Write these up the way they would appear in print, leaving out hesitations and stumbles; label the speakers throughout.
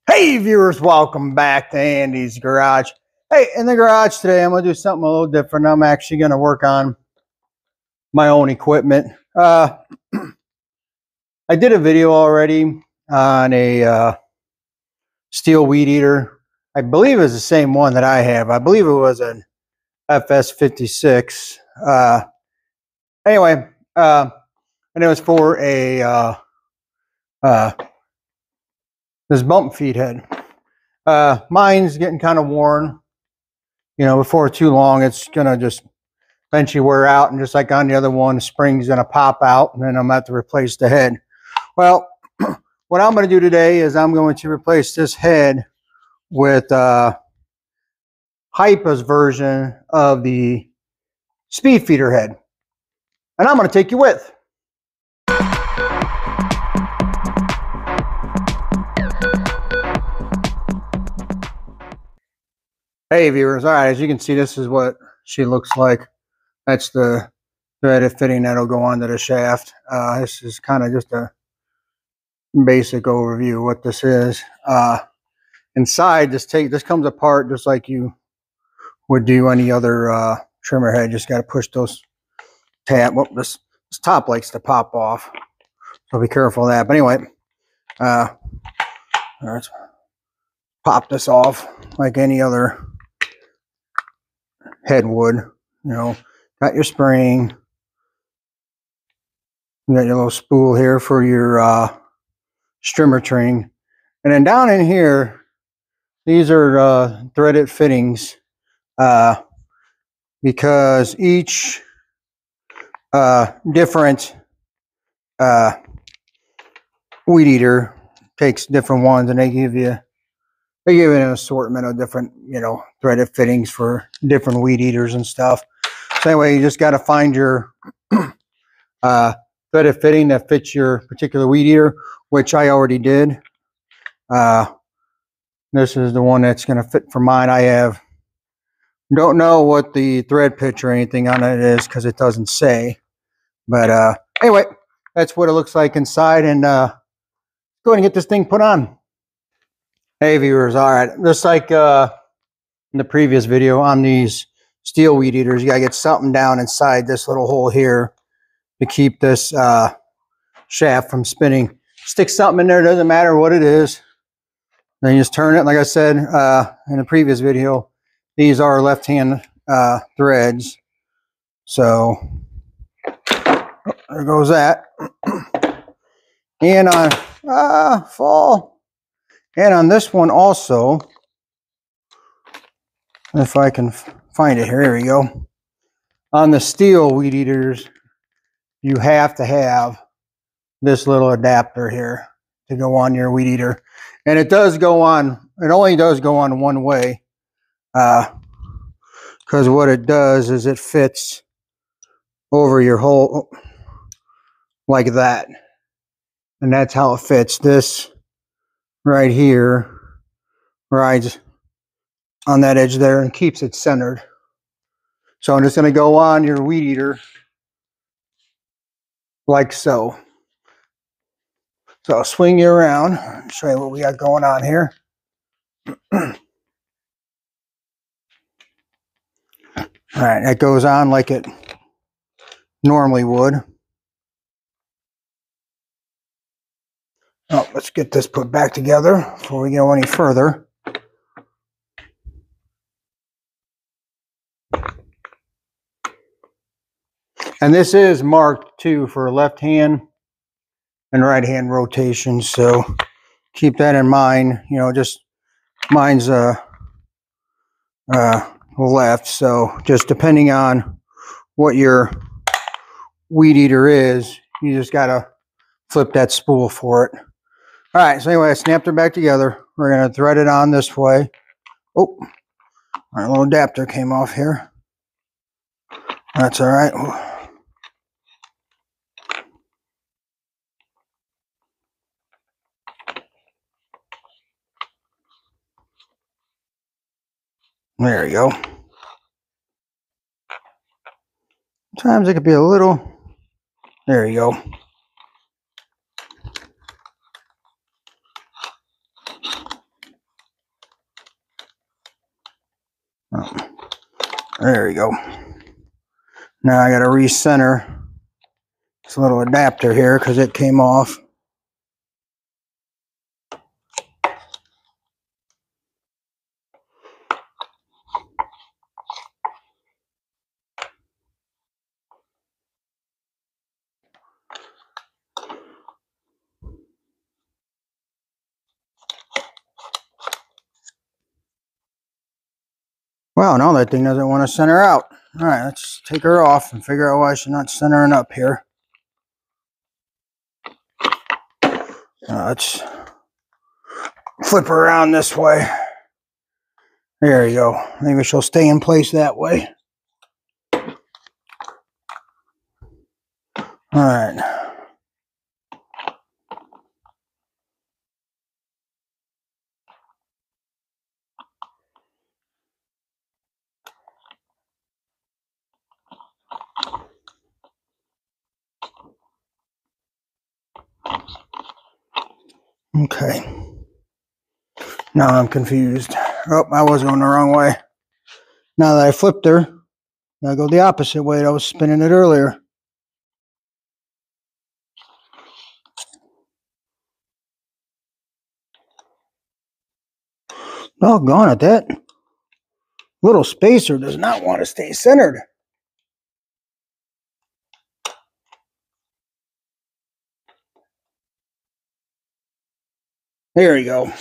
Speaker 1: Hey viewers, welcome back to Andy's Garage. Hey, in the garage today, I'm going to do something a little different. I'm actually going to work on my own equipment. I did a video already on a Stihl weed eater. I believe it's the same one that I have. I believe it was an FS 56. Anyway, and it was for a this bump feed head. Mine's getting kind of worn. You know, before too long, it's going to just eventually wear out. And just like on the other one, the spring's going to pop out. And then I'm going to have to replace the head. Well, what I'm going to do today is I'm going to replace this head with Hipa's version of the speed feeder head. And I'm going to take you with. Hey viewers, all right, as you can see, this is what she looks like. That's the threaded fitting that'll go onto the shaft. This is kind of just a basic overview of what this is. Inside, this comes apart just like you would do any other trimmer head. Just got to push those tab. Well, this top likes to pop off, so be careful of that. But anyway, let's pop this off like any other head would. You know, got your spring, you got your little spool here for your strimmer string, and then down in here, these are threaded fittings because each different weed eater takes different ones, and they give you an assortment of different, you know, threaded fittings for different weed eaters and stuff. So anyway, you just got to find your threaded fitting that fits your particular weed eater, which I already did. This is the one that's going to fit for mine. Don't know what the thread pitch or anything on it is because it doesn't say. But anyway, that's what it looks like inside. And go ahead and get this thing put on. Hey viewers, all right, just like in the previous video on these Stihl weed eaters, you gotta get something down inside this little hole here to keep this shaft from spinning. Stick something in there, doesn't matter what it is. Then you just turn it. Like I said in the previous video, these are left-hand threads. So there goes that. And on fall. And on this one also, if I can find it here we go. On the Stihl weed eaters, you have to have this little adapter here to go on your weed eater. And it does go on, it only does go on one way. Because what it does is it fits over your hole like that. And that's how it fits. This right here rides on that edge there and keeps it centered. So I'm just going to go on your weed eater like so. So I'll swing you around and show you what we got going on here. All right, that goes on like it normally would. Oh, let's get this put back together before we go any further. And this is marked too for left hand and right hand rotation, so keep that in mind. You know, just mine's left, so just depending on what your weed eater is, you just gotta flip that spool for it. All right, so anyway, I snapped her back together. We're going to thread it on this way. Oh, our little adapter came off here. That's all right. There you go. Sometimes it could be a little. There you go. There we go. Now I got to recenter this little adapter here because it came off. Well, now that thing doesn't want to center out. All right, let's take her off and figure out why she's not centering up here. Let's flip her around this way. There you go. Maybe she'll stay in place that way. All right. Okay. Now I'm confused. Oh, I was going the wrong way. Now that I flipped her, I go the opposite way that I was spinning it earlier. Doggone it, that little spacer does not want to stay centered. There you go.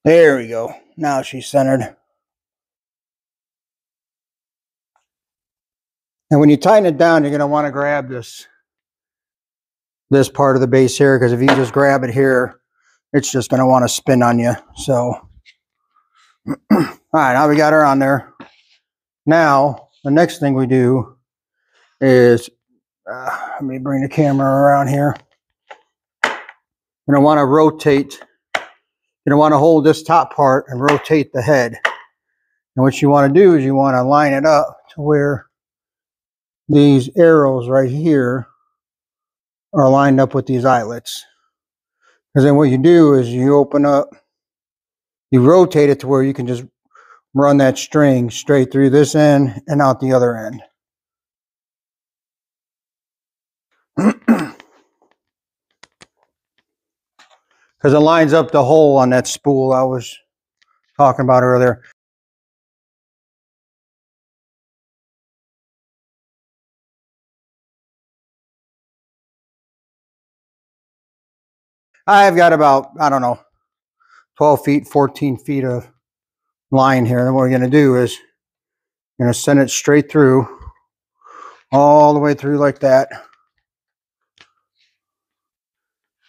Speaker 1: There we go. Now she's centered. And when you tighten it down, you're going to want to grab this part of the base here, because if you just grab it here, it's just going to want to spin on you. So, all right, now we got her on there. Now, the next thing we do is, let me bring the camera around here. You're going to want to rotate. You're going to want to hold this top part and rotate the head. And what you want to do is you want to line it up to where these arrows right here are lined up with these eyelets. Because then what you do is you open up, you rotate it to where you can just run that string straight through this end and out the other end. Because it lines up the hole on that spool I was talking about earlier. I've got about, I don't know, 12 feet, 14 feet of line here. And what we're going to do is you're going to send it straight through, all the way through like that.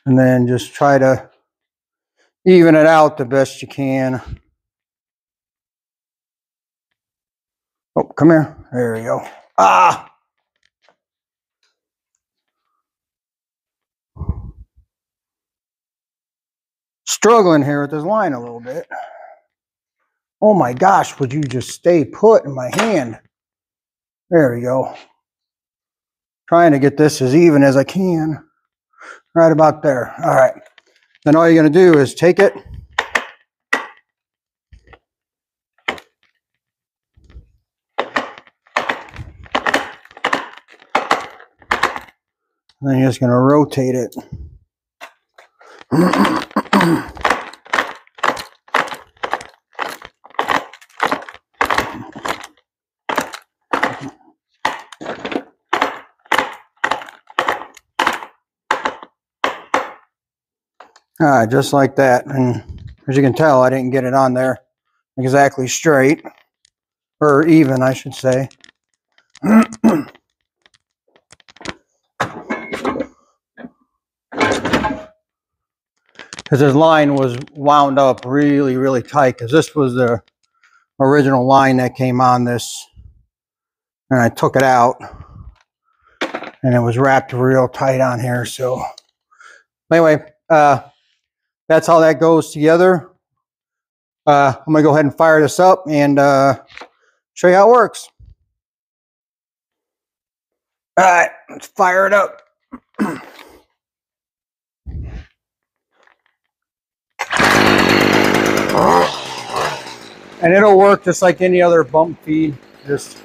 Speaker 1: And then just try to even it out the best you can. Oh, come here. There we go. Ah! Struggling here with this line a little bit. Oh my gosh, would you just stay put in my hand? There we go. Trying to get this as even as I can. Right about there. All right. Then all you're going to do is take it. And then you're just going to rotate it. All right, just like that. And as you can tell, I didn't get it on there exactly straight, or even, I should say. Because this line was wound up really, really tight, because this was the original line that came on this, and I took it out, and it was wrapped real tight on here. So anyway, that's how that goes together. I'm going to go ahead and fire this up and show you how it works. All right, let's fire it up. And it'll work just like any other bump feed. Just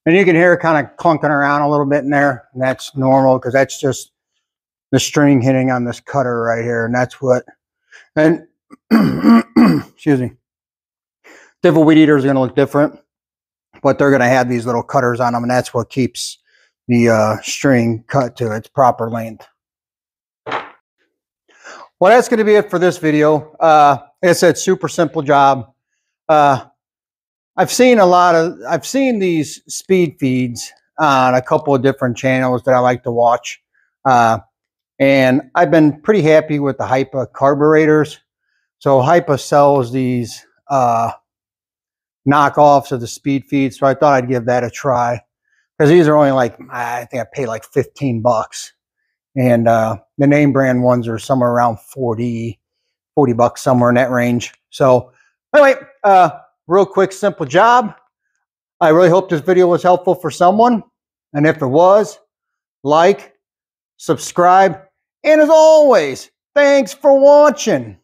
Speaker 1: and you can hear it kind of clunking around a little bit in there, and that's normal because that's just the string hitting on this cutter right here, and that's what. And excuse me, different weed eaters are going to look different, but they're going to have these little cutters on them, and that's what keeps the string cut to its proper length. Well, that's going to be it for this video. Like I said, super simple job. I've seen these speed feeds on a couple of different channels that I like to watch. And I've been pretty happy with the Hipa carburetors. So Hipa sells these knockoffs of the speed feed. So I thought I'd give that a try. Because these are only like, I think I paid like 15 bucks. And the name brand ones are somewhere around 40 bucks, somewhere in that range. So anyway, real quick, simple job. I really hope this video was helpful for someone. And if it was, like, subscribe, and as always, thanks for watching.